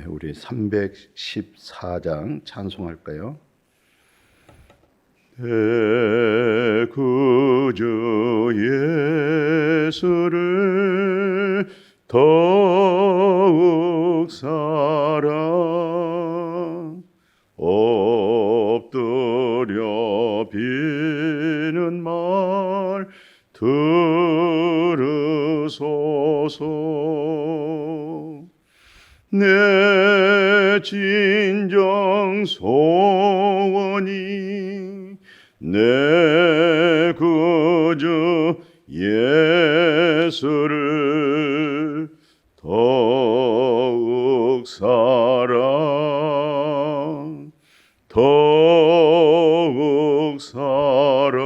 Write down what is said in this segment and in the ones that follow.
우리 314장 찬송할까요? 내 구주 예수를 더욱 사랑 엎드려 비는 말 들으소서. 내 진정 소원이 내 구주 예수를 더욱 사랑 더욱 사랑.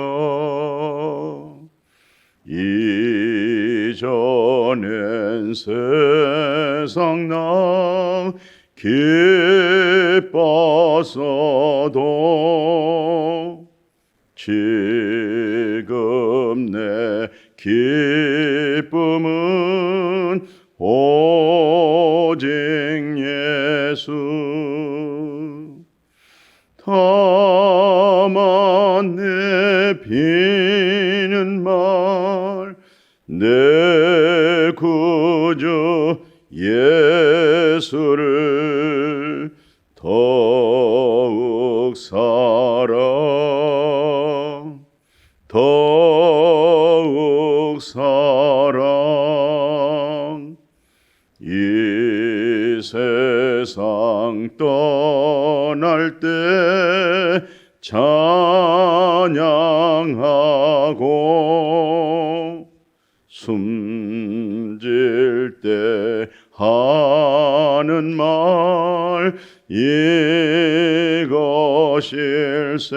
이전엔 세상 나 기뻤어도 지금 내 기쁨은 오직 예수. 다만 내 비는 말 내 구주 예수를 더욱 사랑 더욱 사랑. 이 세상 떠날 때 찬양하고 숨질 때 하는 말 이것일세.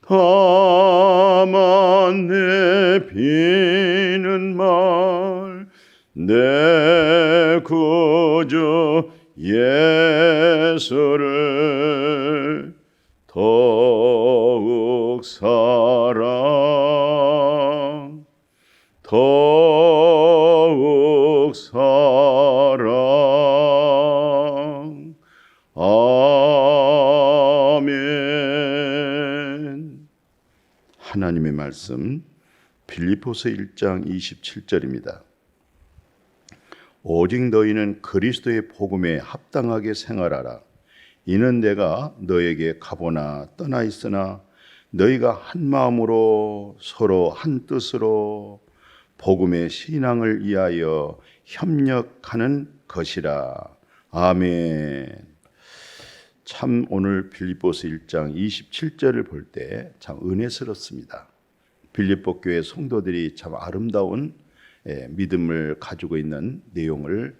다만 내 비는 말 내 구주 예수를 더욱 사랑 더욱 사랑. 아멘. 하나님의 말씀 빌립보서 1장 27절입니다. 오직 너희는 그리스도의 복음에 합당하게 생활하라. 이는 내가 너에게 가보나 떠나 있으나 너희가 한 마음으로 서로 한 뜻으로 복음의 신앙을 위하여 협력하는 것이라. 아멘. 참 오늘 빌립보서 1장 27절을 볼 때 참 은혜스럽습니다. 빌립보 교회 성도들이 참 아름다운 믿음을 가지고 있는 내용을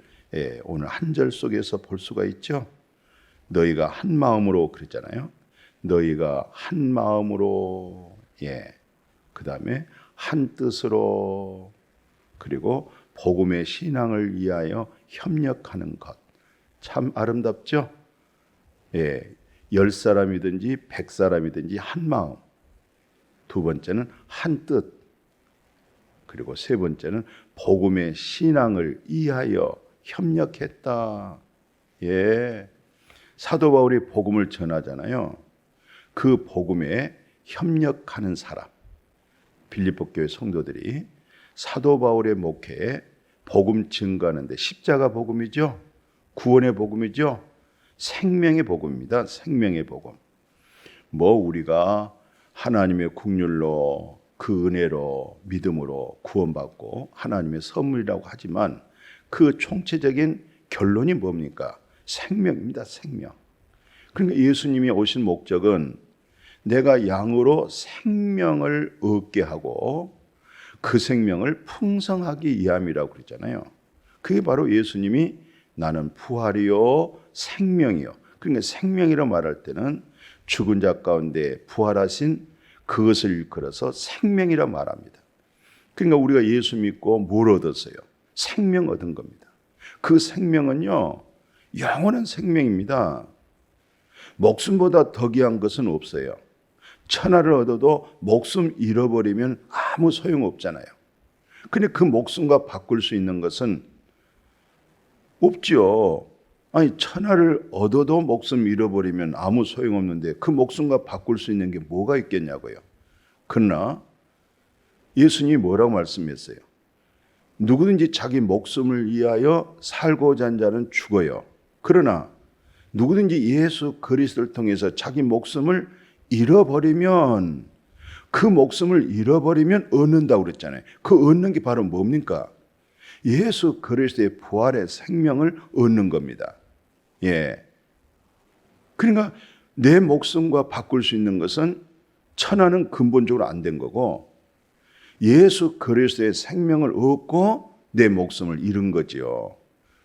오늘 한 절 속에서 볼 수가 있죠. 너희가 한 마음으로 그랬잖아요. 너희가 한 마음으로, 그 다음에 한 뜻으로, 그리고 복음의 신앙을 위하여 협력하는 것. 참 아름답죠. 10사람이든지 100사람이든지 한 마음. 두 번째는 한 뜻. 그리고 세 번째는 복음의 신앙을 위하여 협력했다. 사도 바울이 복음을 전하잖아요. 그 복음에 협력하는 사람, 빌립보 교회 성도들이 사도 바울의 목회에 복음 증거하는데, 십자가 복음이죠. 구원의 복음이죠. 생명의 복음입니다. 생명의 복음. 우리가 하나님의 긍휼로 그 은혜로 믿음으로 구원받고 하나님의 선물이라고 하지만 그 총체적인 결론이 뭡니까? 생명입니다. 생명. 그러니까 예수님이 오신 목적은 내가 양으로 생명을 얻게 하고 그 생명을 풍성하기 위함이라고 그랬잖아요. 그게 바로 예수님이 나는 부활이요 생명이요. 그러니까 생명이라고 말할 때는 죽은 자 가운데 부활하신 그것을 일컬어서 생명이라 말합니다. 그러니까 우리가 예수 믿고 뭘 얻었어요? 생명 얻은 겁니다. 그 생명은요, 영원한 생명입니다. 목숨보다 더 귀한 것은 없어요. 천하를 얻어도 목숨 잃어버리면 아무 소용없잖아요. 근데 그 목숨과 바꿀 수 있는 것은 없지요. 아니 천하를 얻어도 목숨 잃어버리면 아무 소용없는데 그 목숨과 바꿀 수 있는 게 뭐가 있겠냐고요. 그러나 예수님이 뭐라고 말씀했어요? 누구든지 자기 목숨을 위하여 살고자 하는 자는 죽어요. 그러나 누구든지 예수 그리스도를 통해서 자기 목숨을 잃어버리면 그 목숨을 잃어버리면 얻는다고 그랬잖아요. 그 얻는 게 바로 뭡니까? 예수 그리스도의 부활의 생명을 얻는 겁니다. 예. 그러니까 내 목숨과 바꿀 수 있는 것은 천하는 근본적으로 안 된 거고 예수 그리스도의 생명을 얻고 내 목숨을 잃은 거지요.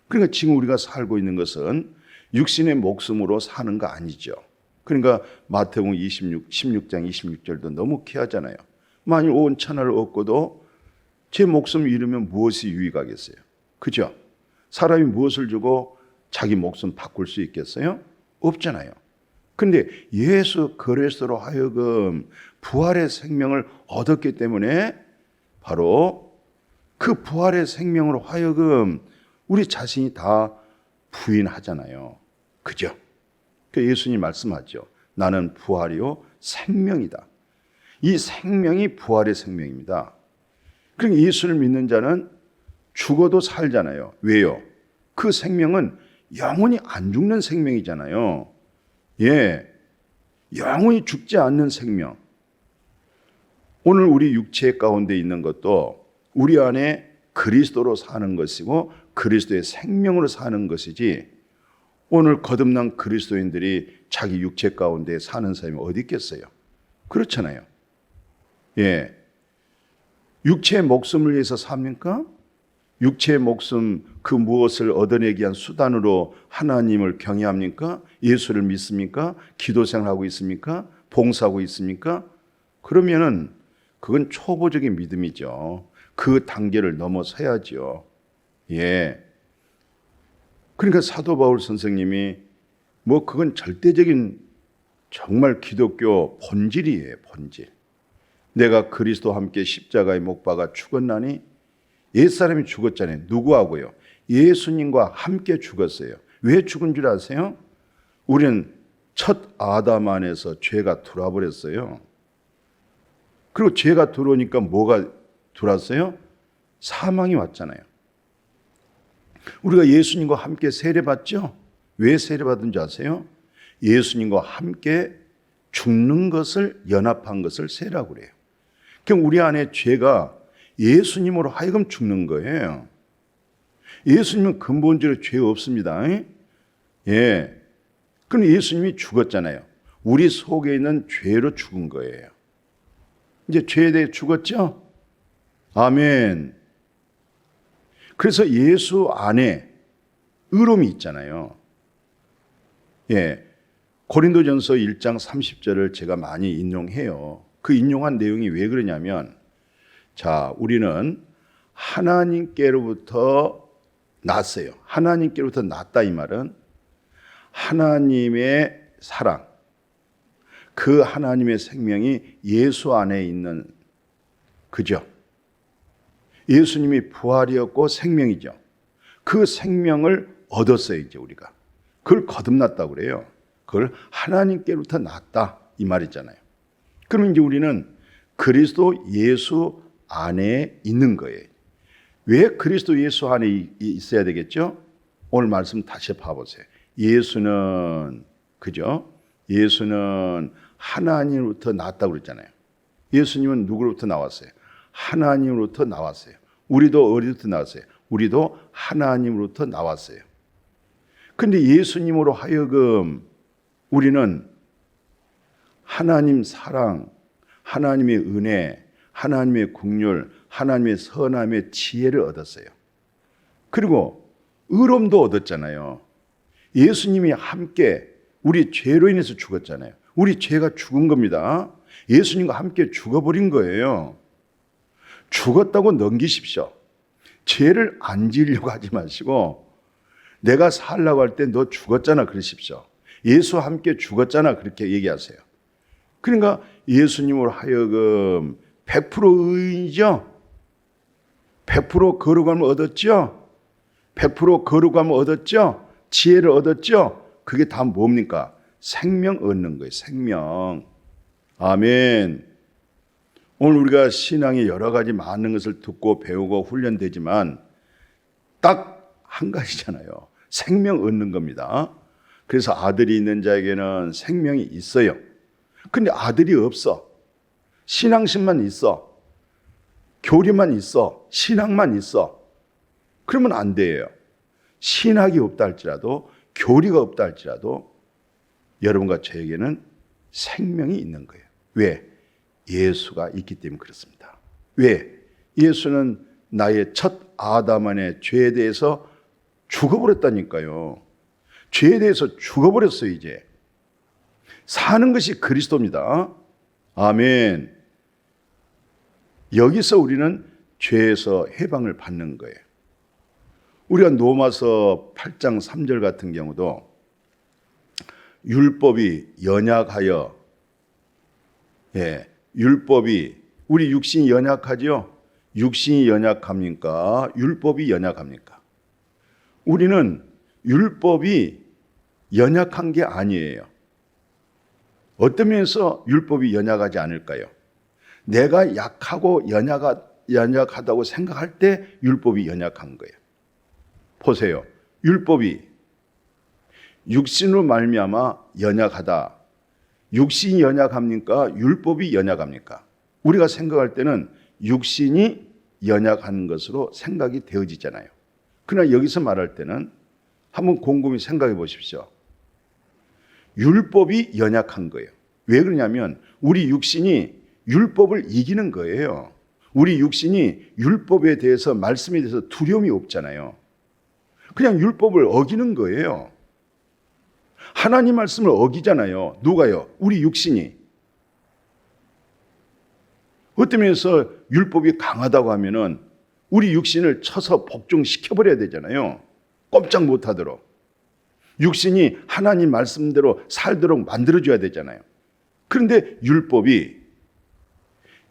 그러니까 지금 우리가 살고 있는 것은 육신의 목숨으로 사는 거 아니죠. 그러니까 마태복음 16장 26절도 너무 귀하잖아요. 만일 온 천하를 얻고도 제 목숨을 잃으면 무엇이 유익하겠어요? 그죠? 사람이 무엇을 주고 자기 목숨 바꿀 수 있겠어요? 없잖아요. 그런데 예수 그리스도로 하여금 부활의 생명을 얻었기 때문에 바로 그 부활의 생명으로 하여금 우리 자신이 다 부인하잖아요. 그죠? 예수님 말씀하죠. 나는 부활이요 생명이다. 이 생명이 부활의 생명입니다. 그러니까 예수를 믿는 자는 죽어도 살잖아요. 왜요? 그 생명은 영원히 안 죽는 생명이잖아요. 예, 영원히 죽지 않는 생명. 오늘 우리 육체 가운데 있는 것도 우리 안에 그리스도로 사는 것이고 그리스도의 생명으로 사는 것이지 오늘 거듭난 그리스도인들이 자기 육체 가운데 사는 사람이 어디 있겠어요? 그렇잖아요. 예, 육체의 목숨을 위해서 삽니까? 육체의 목숨 그 무엇을 얻어내기 위한 수단으로 하나님을 경외합니까? 예수를 믿습니까? 기도 생활하고 있습니까? 봉사하고 있습니까? 그러면은 그건 초보적인 믿음이죠. 그 단계를 넘어서야죠. 예. 그러니까 사도 바울 선생님이 뭐 그건 절대적인 정말 기독교 본질이에요. 본질. 내가 그리스도와 함께 십자가에 못 박아 죽었나니 옛사람이 죽었잖아요. 누구하고요? 예수님과 함께 죽었어요. 왜 죽은 줄 아세요? 우리는 첫 아담 안에서 죄가 들어와버렸어요. 그리고 죄가 들어오니까 뭐가 들어왔어요? 사망이 왔잖아요. 우리가 예수님과 함께 세례받죠? 왜 세례받은 줄 아세요? 예수님과 함께 죽는 것을 연합한 것을 세례라고 그래요. 그럼 우리 안에 죄가 예수님으로 하여금 죽는 거예요. 예수님은 근본적으로 죄 없습니다. 예. 그럼 예수님이 죽었잖아요. 우리 속에 있는 죄로 죽은 거예요. 이제 죄에 대해 죽었죠? 아멘. 그래서 예수 안에 의로움이 있잖아요. 예. 고린도전서 1장 30절을 제가 많이 인용해요. 그 인용한 내용이 왜 그러냐면 자, 우리는 하나님께로부터 났어요. 하나님께로부터 났다 이 말은 하나님의 사랑, 그 하나님의 생명이 예수 안에 있는 그죠? 예수님이 부활이었고 생명이죠. 그 생명을 얻었어요, 이제 우리가. 그걸 거듭났다고 그래요. 그걸 하나님께로부터 났다 이 말이잖아요. 그럼 이제 우리는 그리스도 예수 안에 있는 거예요. 왜 그리스도 예수 안에 있어야 되겠죠? 오늘 말씀 다시 봐보세요. 예수는 그죠? 예수는 하나님으로부터 나왔다고 그랬잖아요. 예수님은 누구로부터 나왔어요? 하나님으로부터 나왔어요. 우리도 어디로부터 나왔어요? 우리도 하나님으로부터 나왔어요. 근데 예수님으로 하여금 우리는 하나님 사랑, 하나님의 은혜, 하나님의 긍휼, 하나님의 선함의 지혜를 얻었어요. 그리고 의로움도 얻었잖아요. 예수님이 함께 우리 죄로 인해서 죽었잖아요. 우리 죄가 죽은 겁니다. 예수님과 함께 죽어버린 거예요. 죽었다고 넘기십시오. 죄를 안 지으려고 하지 마시고 내가 살라고 할 때 너 죽었잖아 그러십시오. 예수와 함께 죽었잖아 그렇게 얘기하세요. 그러니까 예수님으로 하여금 100% 의인이죠. 100% 거룩함을 얻었죠. 100% 거룩함을 얻었죠? 지혜를 얻었죠? 그게 다 뭡니까? 생명 얻는 거예요. 생명. 아멘. 오늘 우리가 신앙의 여러 가지 많은 것을 듣고 배우고 훈련되지만 딱 한 가지잖아요. 생명 얻는 겁니다. 그래서 아들이 있는 자에게는 생명이 있어요. 근데 아들이 없어. 신앙심만 있어. 교리만 있어. 신앙만 있어. 그러면 안 돼요. 신학이 없다 할지라도, 교리가 없다 할지라도 여러분과 저에게는 생명이 있는 거예요. 왜? 예수가 있기 때문에 그렇습니다. 왜? 예수는 나의 첫 아담 안의 죄에 대해서 죽어버렸다니까요. 죄에 대해서 죽어버렸어요. 이제 사는 것이 그리스도입니다. 아멘. 여기서 우리는 죄에서 해방을 받는 거예요. 우리가 로마서 8장 3절 같은 경우도 율법이 연약하여, 율법이, 우리 육신이 연약하죠? 육신이 연약합니까? 율법이 연약합니까? 우리는 율법이 연약한 게 아니에요. 어떤 면에서 율법이 연약하지 않을까요? 내가 약하고 연약하다고 생각할 때 율법이 연약한 거예요. 보세요. 율법이 육신으로 말미암아 연약하다. 육신이 연약합니까? 율법이 연약합니까? 우리가 생각할 때는 육신이 연약한 것으로 생각이 되어지잖아요. 그러나 여기서 말할 때는 한번 곰곰이 생각해 보십시오. 율법이 연약한 거예요. 왜 그러냐면 우리 육신이 율법을 이기는 거예요. 우리 육신이 율법에 대해서, 말씀에 대해서 두려움이 없잖아요. 그냥 율법을 어기는 거예요. 하나님 말씀을 어기잖아요. 누가요? 우리 육신이. 어떤 면에서 율법이 강하다고 하면은 우리 육신을 쳐서 복종시켜버려야 되잖아요. 꼼짝 못하도록. 육신이 하나님 말씀대로 살도록 만들어줘야 되잖아요. 그런데 율법이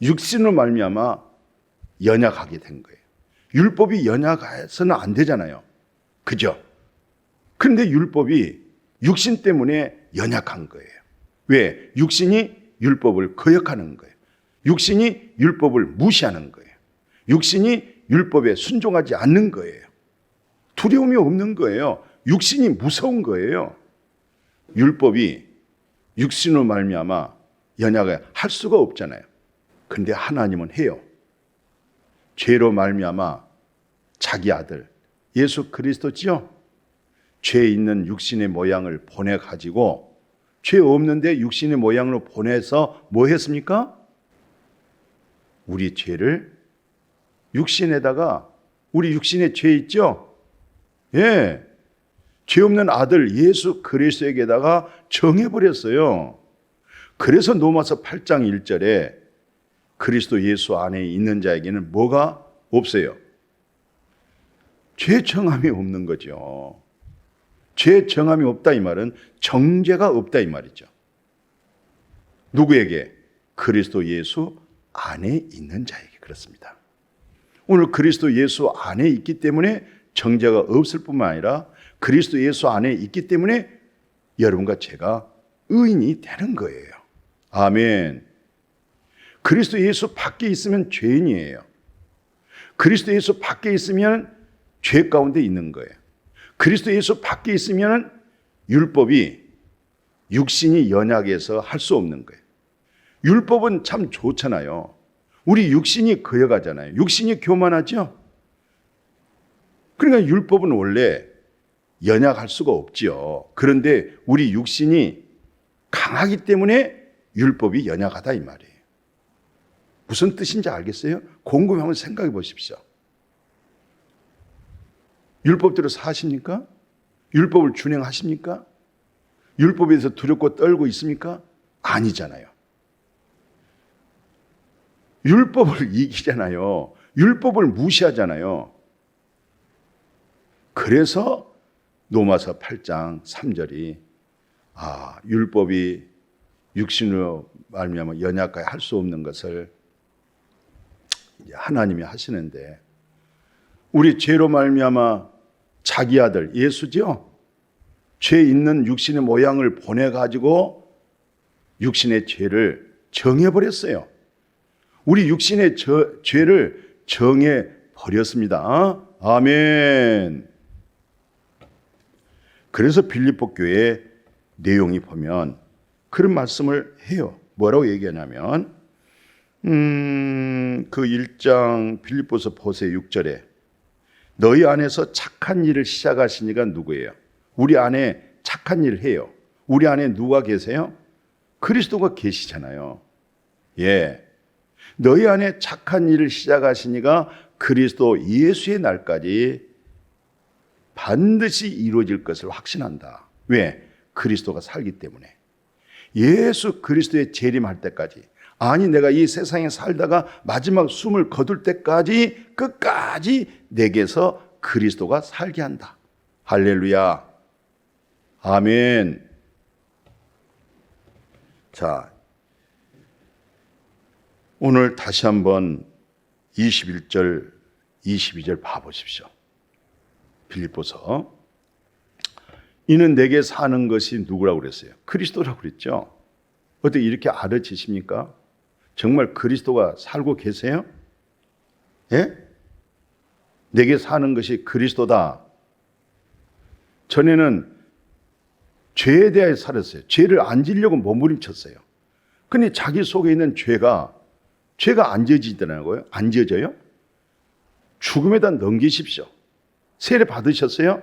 육신으로 말미암아 연약하게 된 거예요. 율법이 연약해서는 안 되잖아요. 그죠? 그런데 율법이 육신 때문에 연약한 거예요. 왜? 육신이 율법을 거역하는 거예요. 육신이 율법을 무시하는 거예요. 육신이 율법에 순종하지 않는 거예요. 두려움이 없는 거예요. 육신이 무서운 거예요. 율법이 육신으로 말미암아 연약을 할 수가 없잖아요. 근데 하나님은 해요. 죄로 말미암아 자기 아들 예수 그리스도죠. 죄 있는 육신의 모양을 보내가지고, 죄 없는데 육신의 모양으로 보내서 뭐 했습니까? 우리 죄를 육신에다가, 우리 육신에 죄 있죠? 죄 없는 아들 예수 그리스도에게다가 정해버렸어요. 그래서 로마서 8장 1절에 그리스도 예수 안에 있는 자에게는 뭐가 없어요? 죄 정함이 없는 거죠. 죄 정함이 없다 이 말은 정죄가 없다 이 말이죠. 누구에게? 그리스도 예수 안에 있는 자에게 그렇습니다. 오늘 그리스도 예수 안에 있기 때문에 정죄가 없을 뿐만 아니라 그리스도 예수 안에 있기 때문에 여러분과 제가 의인이 되는 거예요. 아멘. 그리스도 예수 밖에 있으면 죄인이에요. 그리스도 예수 밖에 있으면 죄 가운데 있는 거예요. 그리스도 예수 밖에 있으면 율법이 육신이 연약해서 할 수 없는 거예요. 율법은 참 좋잖아요. 우리 육신이 거역하잖아요. 육신이 교만하죠. 그러니까 율법은 원래 연약할 수가 없지요. 그런데 우리 육신이 강하기 때문에 율법이 연약하다 이 말이에요. 무슨 뜻인지 알겠어요? 곰곰이 한번 생각해 보십시오. 율법대로 사십니까? 율법을 준행하십니까? 율법에 대해서 두렵고 떨고 있습니까? 아니잖아요. 율법을 이기잖아요. 율법을 무시하잖아요. 그래서 로마서 8장 3절이 율법이 육신으로 말미암아 연약하게 할 수 없는 것을 하나님이 하시는데, 우리 죄로 말미암아 자기 아들 예수죠. 죄 있는 육신의 모양을 보내가지고 육신의 죄를 정해버렸어요. 우리 육신의 죄를 정해버렸습니다. 아멘. 그래서 빌립보 교회 내용이 보면 그런 말씀을 해요. 뭐라고 얘기하냐면 그 1장 빌립보서 보세요. 6절에 너희 안에서 착한 일을 시작하신 이가 누구예요? 우리 안에 착한 일을 해요. 우리 안에 누가 계세요? 그리스도가 계시잖아요. 예, 너희 안에 착한 일을 시작하신 이가 그리스도 예수의 날까지 반드시 이루어질 것을 확신한다. 왜? 그리스도가 살기 때문에. 예수 그리스도의 재림할 때까지, 아니 내가 이 세상에 살다가 마지막 숨을 거둘 때까지 끝까지 내게서 그리스도가 살게 한다. 할렐루야. 아멘. 자, 오늘 다시 한번 21절, 22절 봐보십시오. 빌립보서. 이는 내게 사는 것이 누구라고 그랬어요? 그리스도라고 그랬죠. 어떻게 이렇게 알아지십니까? 정말 그리스도가 살고 계세요? 예? 내게 사는 것이 그리스도다. 전에는 죄에 대해 살았어요. 죄를 안 지려고 몸부림쳤어요. 근데 자기 속에 있는 죄가 안 지어지더라고요. 안 지어져요? 죽음에다 넘기십시오. 세례 받으셨어요?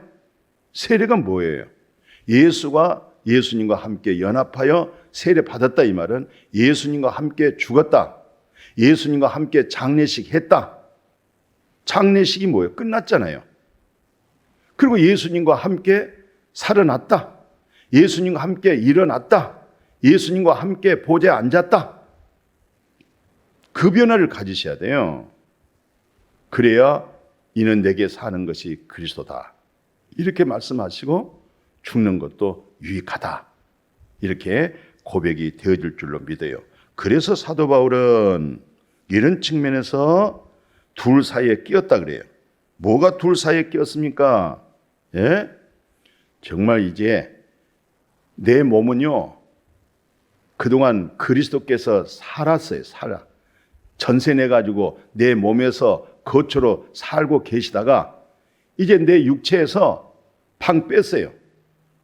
세례가 뭐예요? 예수님과 함께 연합하여 세례 받았다. 이 말은 예수님과 함께 죽었다. 예수님과 함께 장례식 했다. 장례식이 뭐예요? 끝났잖아요. 그리고 예수님과 함께 살아났다. 예수님과 함께 일어났다. 예수님과 함께 보좌에 앉았다. 그 변화를 가지셔야 돼요. 그래야 이는 내게 사는 것이 그리스도다. 이렇게 말씀하시고 죽는 것도 유익하다. 이렇게 고백이 되어질 줄로 믿어요. 그래서 사도 바울은 이런 측면에서 둘 사이에 끼었다 그래요. 뭐가 둘 사이에 끼었습니까? 예? 정말 이제 내 몸은요, 그동안 그리스도께서 살았어요. 전세 내가지고 내 몸에서 거처로 살고 계시다가 이제 내 육체에서 방 뺐어요.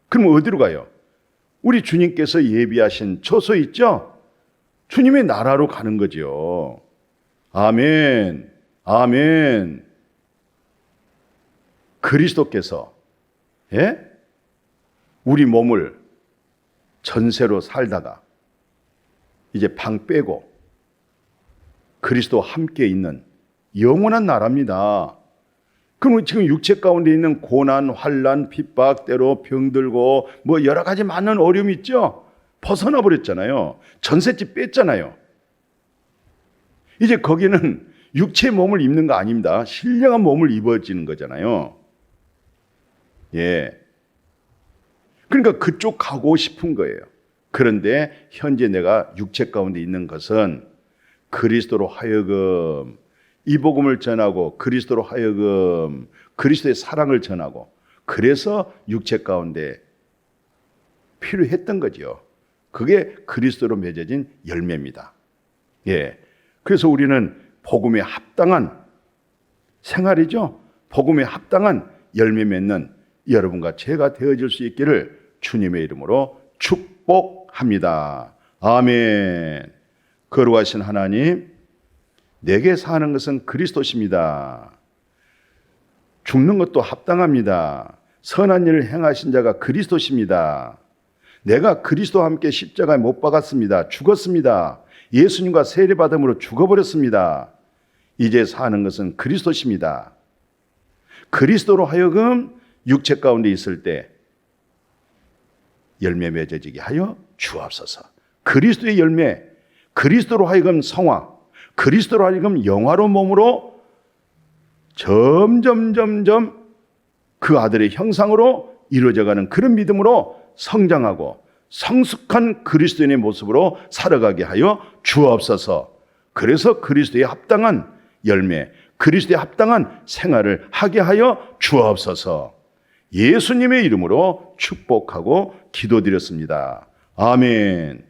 그럼 어디로 가요? 우리 주님께서 예비하신 처소 있죠? 주님의 나라로 가는 거죠. 아멘. 아멘. 그리스도께서 우리 몸을 전세로 살다가 이제 방 빼고 그리스도와 함께 있는 영원한 나라입니다. 그럼 지금 육체 가운데 있는 고난, 환난, 핍박, 때로 병들고 뭐 여러 가지 많은 어려움이 있죠? 벗어나 버렸잖아요. 전셋집 뺐잖아요. 이제 거기는 육체 몸을 입는 거 아닙니다. 신령한 몸을 입어지는 거잖아요. 예. 그러니까 그쪽 가고 싶은 거예요. 그런데 현재 내가 육체 가운데 있는 것은 그리스도로 하여금 이 복음을 전하고 그리스도로 하여금 그리스도의 사랑을 전하고, 그래서 육체 가운데 필요했던 거죠. 그게 그리스도로 맺어진 열매입니다. 예. 그래서 우리는 복음에 합당한 생활이죠. 복음에 합당한 열매 맺는 여러분과 제가 되어질 수 있기를 주님의 이름으로 축복합니다. 아멘. 거룩하신 하나님, 내게 사는 것은 그리스도십니다. 죽는 것도 합당합니다. 선한 일을 행하신 자가 그리스도십니다. 내가 그리스도와 함께 십자가에 못 박았습니다. 죽었습니다. 예수님과 세례받음으로 죽어버렸습니다. 이제 사는 것은 그리스도십니다. 그리스도로 하여금 육체 가운데 있을 때 열매 맺어지게 하여 주옵소서. 그리스도의 열매, 그리스도로 하여금 성화, 그리스도로 하여금 영화로운 몸으로 점점 그 아들의 형상으로 이루어져가는 그런 믿음으로 성장하고 성숙한 그리스도인의 모습으로 살아가게 하여 주옵소서. 그래서 그리스도에 합당한 열매, 그리스도에 합당한 생활을 하게 하여 주옵소서. 예수님의 이름으로 축복하고 기도드렸습니다. 아멘.